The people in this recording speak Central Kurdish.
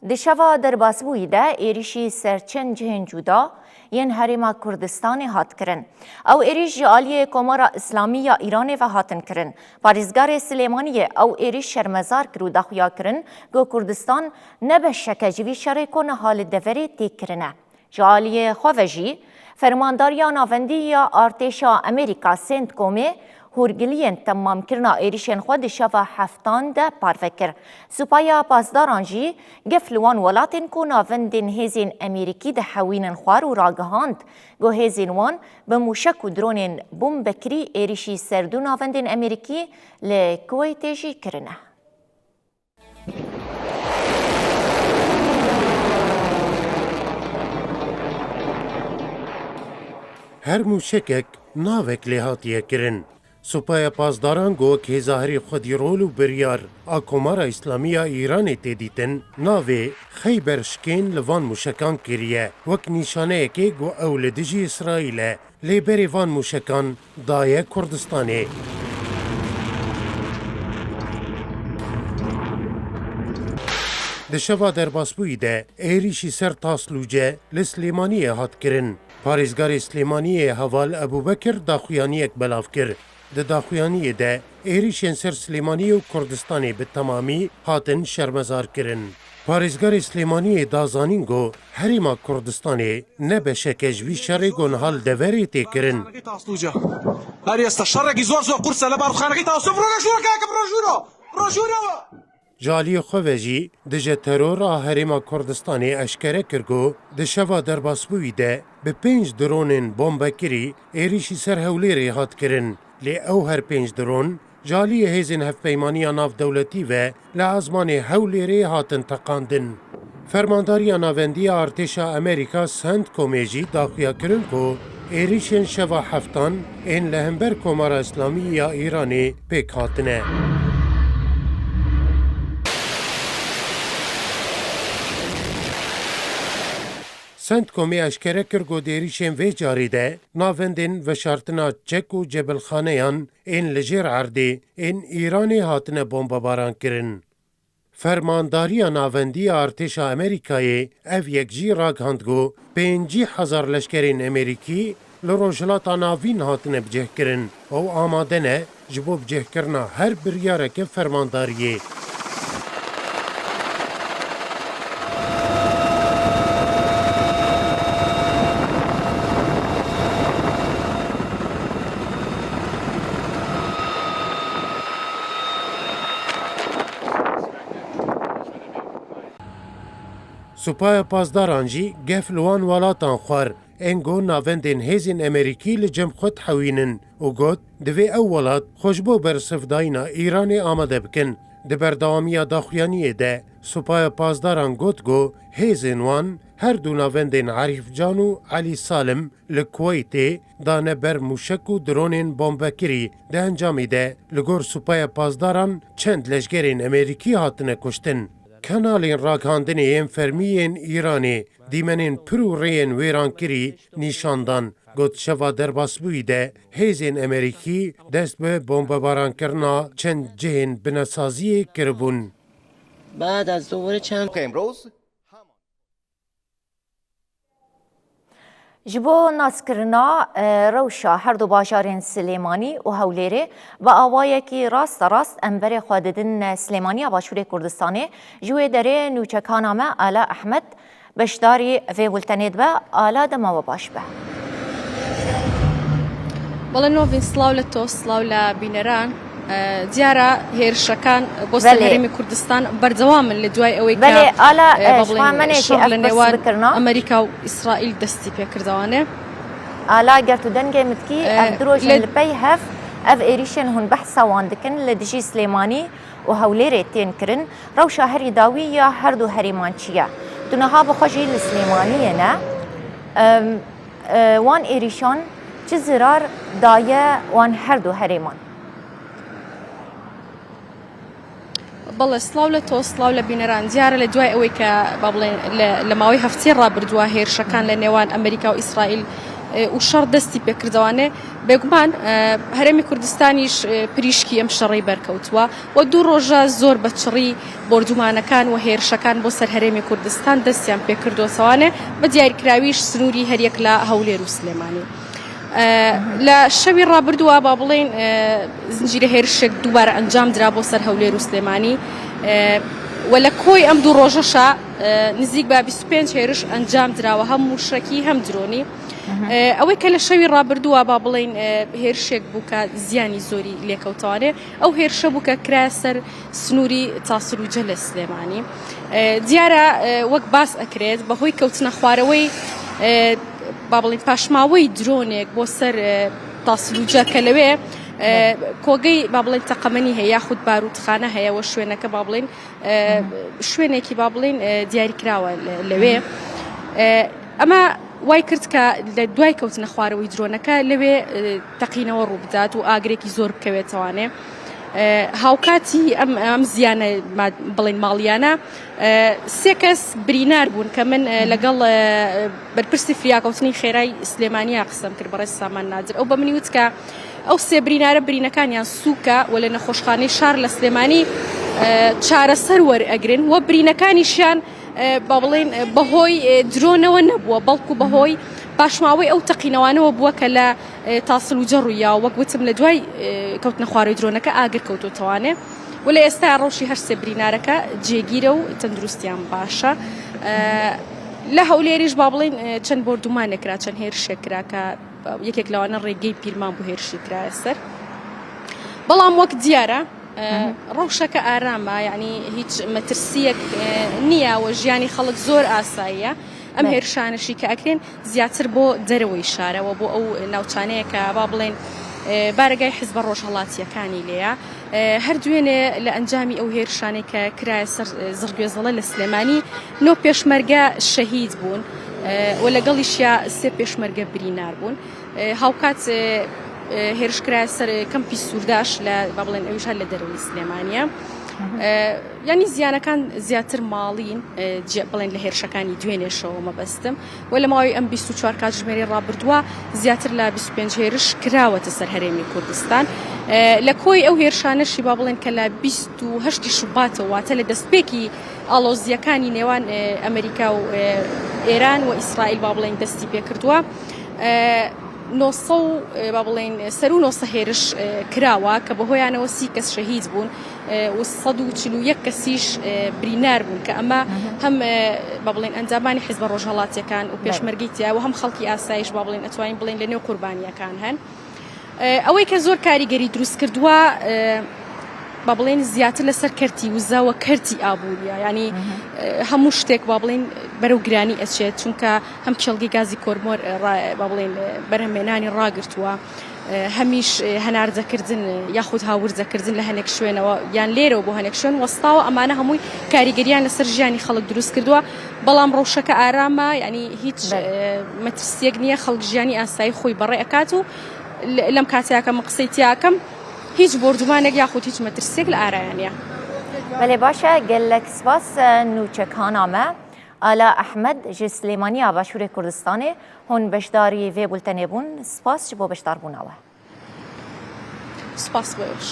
دشوا در باسبوی ده ایریشی سرچن جهن جودا ین هریما کردستان هات کرن. او ایریش جالی کمارا اسلامی ایران و هاتن کرن. پاریزگار سلیمانی او ایریش شرمزار کرو دخویا کرن گو کردستان نبشک جوی شرکون حال دوری تیک کرنه. جالی خوفجی فرمانداریا ناوندی ارتشا امریکا سنت کومه هورگلین تمام کرنا ایریشن خود شفا هفتان ده پارفکر. سپایا پاسداران جی گفلوان ولاتن کو ناوندین هزین امریکی ده حوینن خوار و راگهاند گو هزین وان به موشک و درونین بوم بکری ایریشی سردو ناوندین امریکی لکویت جی کرنه. هر موشکک ناوک لحاتیه کرن. سپای پاسداران گو که ظاهری خودی رول و بریار آکومارا اسلامی ایران تدیتن ناوی خیبر شکین لوان موشکان کریه وک نشانه که گو اولدجی اسرائیل لیبری وان موشکان دایه کردستانه. دشوا در باسبوی ده ایریشی سر تاسلوجه لسلیمانی هات کرن. پاریزگار سلیمانی حوال ابوبکر داخویانی اک بلاف کر. ده داخویانی ده ایریشن سر سلیمانی و کردستانی به تمامی هاتن شرمزار کرن. پاریزگار سلیمانی دازانین گو هریما کردستانی نبشکجوی شرگون حال دوری تی کرن. هری استشارکی زور قرصه لبارد خانگی تاسف روشورو جالی خوژی دژ ترور هریما کردستانی اشکره کرگو دشوا در باسبوی ده به 5 درونن بمبکری ایریشی سر هولیری هات کرن. لی او هر 5 درون جالی هزین هفپیمانی ناو دولتی و لازمان هولیری هاتن تقاندن. فرمانداری ناوندی ارتشا امریکا سنت کومیجی داخیا کرن کو ایریشن شوا هفتان این لهمبر کمارا اسلامی یا ایرانی پیک هاتنه. سنت کومی اشکره کرگو دیریشن وی جاری ده ناوندین و شرطنا چک و جبل خانیان این لجر عردی این ایرانی هاتنه بمب باران کرن. فرمانداری ناوندی ارتش امریکایی او یک جی راگ هندگو 50,000 لشکرین امریکی لروجلات ناوین هاتنه بجه کرن او آماده نه جبو بجه کرنا هر بریاره که فرمانداریه. سپای پاسداران جی گفلوان ولاتان خوار انگو ناوندین هزین امریکی لجم خود حوینن و گوت دوی اولات خوشبو بر سفداینا ایرانی آمده بکن. دبر دوامی داخویانی ده سپای پاسداران گوت گو هزین وان هر دو ناوندین عریف جانو علی سالم لکویتی دانه بر موشک و درونین بمبکری ده انجامی ده لگور سپای پاسداران چند لشگرین امریکی هاتنه کشتن. کنالین راکاندنی این فرمیین ایرانی دیمنین پرو رین ویران کری نیشاندان گوت شوا در باسبوی ده هیزین امریکی دست به بمباران کرنا چند جهن بناسازی کربون. بعد از دوباره چند امروز جبو ناسکرنا روشا هر دو باجارین سلیمانی و هولیره و آوایی که راست انبر خاددن سلیمانی باشور کردستانه جوی داره نوچکانامه آلا احمد بشداری و ولتنید به آلا دما و باش به. والله نوفين صلاو لتو صلاو لبينران دیارە هێرشەکان بۆ سەرهەرێمی کوردستان بەردەوامن لە دوای ئەوەی کە شەڕ لە نێوان ئەمریکا و ئیسرائیل دەستی پێکردوانێ. ئالا گەرتو دەنگێ متکی ئەف درۆژن لەپەی هەف ئەف ئێریشن هون بەحسەوان دکن لە دژی سلێمانی و هەولێرێ تێن کردن ڕەوشە هەری داوی یا هەردوو هەریمان چییە. دونەها بخۆشی لە سلێمانیەنە وان ئێریشان چ زرار دایە وان هەردوو هەرێمان. بەڵێ سڵاو لە تۆ سڵاو لە بینەران دیارە لە دوای ئەوەی کە با بڵێن لە ماوەی هەفتەی ڕابردووە هێرشەکان لە نێوان ئەمریکا و ئیسرائیل و شەڕ دەستی پێکردوانێ بێگومان هەرێمی کوردستانیش پریشکی ئەم شەڕی بەرکەوتووە و دوو ڕۆژە زۆر بە چڕی بۆردومانەکان و هێرشەکان بۆ سەر هەرێمی کوردستان دەستیان پێکردوەوەوانێ بە دیاریکراویش سنووری هەریەک لە هەولێر و سلێمانی لە شەوی ڕابردووە با بڵێن زنجیرە هێرشێک دووبارە ئەنجام درا بۆ سەر هەولێر و سلێمانی و لە کۆی ئەم دوو ڕۆژەشە نزیک بە 25 هێرش ئەنجام دراوە هەم موشکی هەم درۆنی ئەوەی کە لە شەوی ڕابردووە با بڵێن هێرشێک بوو کە زیانی زۆری لێکەوتوانێ ئەو هێرشە بوو کە کرا سەر سنووری تاسروجە لە سلێمانی دیارە وەک باس ئەکرێت بەهۆی کەوتنە خوارەوەی با بڵێن پاشماوەی درۆنێک بۆ سەر تاسروجە کە لەوێ کۆگەی با بڵێن تەقەمەنی هەیە یاخود باروتخانە هەیە و شوێنەکە با بڵێن شوێنێکی با بڵێن دیاریکراوە لەوێ ئەمە وای کرد کە لە دوای کەوتنە خوارەوەی درۆنەکە لەوێ تەقینەوە ڕوو بدات و ئاگرێکی زۆر بکەوێتەوانێ هاوکاتی ئەم زیانە بڵێن ماڵیانە سێ کەس برینار بوون کە من لەگەڵ بەرپرسی فریاکەوتنی خێرای سلێمانیا قسەم کرد بەڕێز سامان نادر ئەو بە منی وت کە ئەو سێ برینارە برینەکانیان سووکە و لە نەخۆشخانەی شار لە سلێمانی چارەسەر وەرئەگرن و برینەکانیشیان با بڵێن بەهۆی درۆنەوە نەبووە بەڵکو بەهۆی پاشماوەی ئەو تەقینەوانەوە بووە کە لە تاسلوجە ڕوویا وەک وتم لە دوای کەوتنە خوارەوەی درۆنەکە ئاگر کەوتوتەوانێ و لە ئێستا ڕۆژی هەر سێ برینارەکە جێگیرە و تەندروستیان باشە لە هەولێریش با بڵێن چەند بۆردومانێکرا چەند هێرشێکرا کە یەکێک لەوانە ڕێگەی پیرمان بۆ هێرشی کرایە سەر بەڵام وەک دیارە ڕەوشەکە ئارامە یعنی هیچ مەترسیەک نییە و ژیانی خەڵک زۆر ئاساییە ئەم هێرشانشی کە ئەکرێن زیاتر بۆ دەرەوەی شارەوە بۆ ئەو ناوچانەیە کە با بڵێن بارگای حزب ڕۆژهەڵاتیەکانی لێیە هەردوێنێ لە ئەنجامی ئەو هێرشانەی کە کرایە سەر زڕگوێزەڵە لە سلێمانی 9 پێشمەرگە شەهید بوون و لەگەڵیشیا 3 پێشمەرگە برینار بوون هاوکات هێرشکرایە سەر کەمپی سوورداش لە با بڵێن ئەویش هەر لە دەرەوەی سلێمانیە ینی زیانەکان زیاتر ماڵین بڵێن لە هێرشەکانی دوێنێشەوە مەبەستم و لە ماوەی ئەم 24 کات ژمێری ڕابردووە زیاتر لە 25 هێرش کراوەتە سەر هەرێمی کوردستان لە کۆی ئەو هێرشانەشی با بڵێن کە لە 28 شوباتەوە واتە لە دەستپێکی ئاڵۆزیەکانی نێوان ئەمریکا و ئێران و ئیسرائیل با بڵێن دەستی پێکردووە 900 با بڵێن سەر و 900 هێرش کراوە کە بەهۆیانەوە 30 کەس شەهید بوون و 141 کەسیش برینار بوون کە ئەمە هەم با بڵێن ئەنجامانی حیزب ڕۆژهەڵاتیەکان و پێشمەرگەی تیاوە هەم خەڵکی ئاسایش با بڵێن ئەتوانین بڵێن لە نێو قوربانیەکان هەن ئەوەی کە زۆر کاریگەری دروست کردووە با بڵێن زیاتر لەسەر کەرتی وزەوە کەرتی ئابوووریە ینی هەموو شتێک با بڵێن بەرەو گرانی ئەچێت چونکە هەم کێڵگەی گازی کۆرمۆر با بڵێن بەرهەمێنانی ڕاگرتووە هەمیش هەناردەکردن یاخود هاوردەکردن لە هەنێک شوێنەوە یان لێرەوە بۆ هەنێک شوێن وەستاوە ئەمانە هەمووی کاریگەریان لەسەر ژیانی خەڵک دروست کردووە بەڵام ڕەوشەکە ئارامە ینی هیچ مەترسیەک نییە خەڵک ژیانی ئاسایی خۆی بەڕێ ئەکات و لەم کاتیاکە من قسەی تیاکەم هیچ بۆردومانێک یاخود هیچ مەترسێک لە ئارایانە بەێ باشە گەلک سپاس نوچەکانامە ئالا ئەحمەد ji سلێمانیا باشوورێ کوردستانê hûn beşdarî vê bultenê bûn spas ji bo beşdarbûnawe. سپاس بۆش.